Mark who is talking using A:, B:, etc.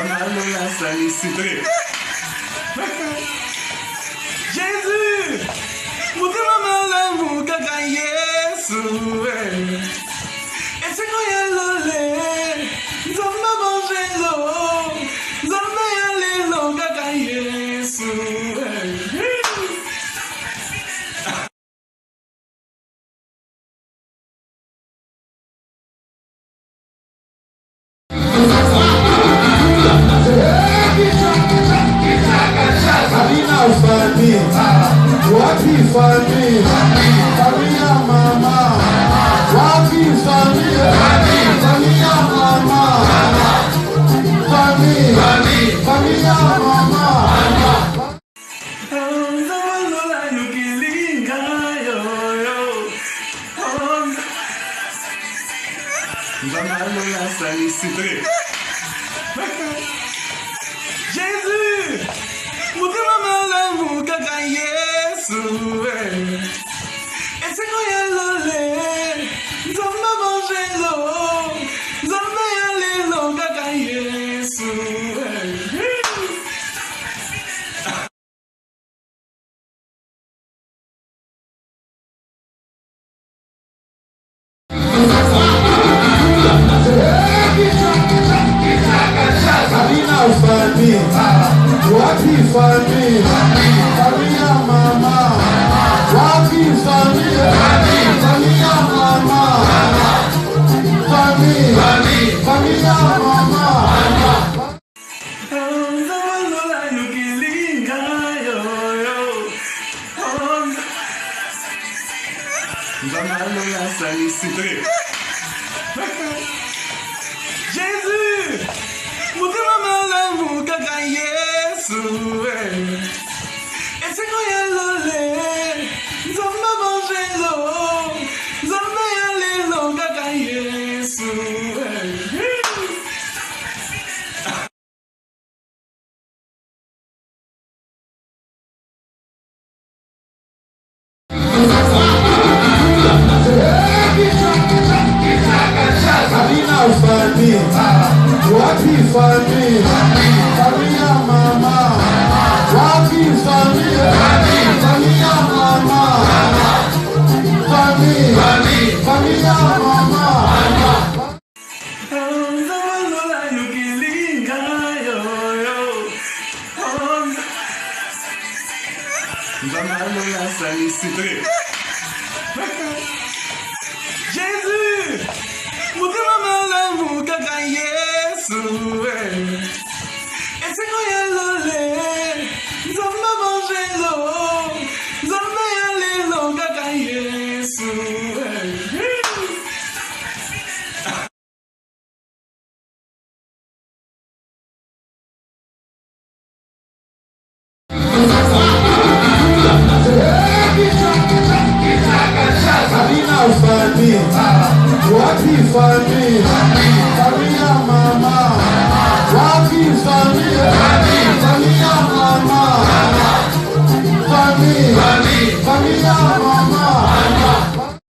A: la salicité. Jésus, mutima malamu kaka Yesu. Ese koya lole, zamba bangelo, zamba yalelo kaka Yesu.
B: Wapi fami, familia mama. Wapi fami, familia mama. Familia mama.
A: La salicité. Jésus, mutima malamu kaka Yesu. Ese koya lole, zamba bangelo, zamba yalelo kaka Yesu.
B: Wapi fami, familia mama. Wapi fami, familia mama. Familia mama.
A: La salicité. Jésus, mutima malamu kaka Yesu. Ese koya lole, zamba bangelo, zamba yalelo kaka Yesu.
B: Wapi fami, familia mama. Wapi fami, familia mama. Familia mama.
A: La salicité. Jésus, mutima malamu kaka Yesu. Ese koya lole, zamba bangelo, zamba yalelo kaka Yesu.
B: Wapi fami,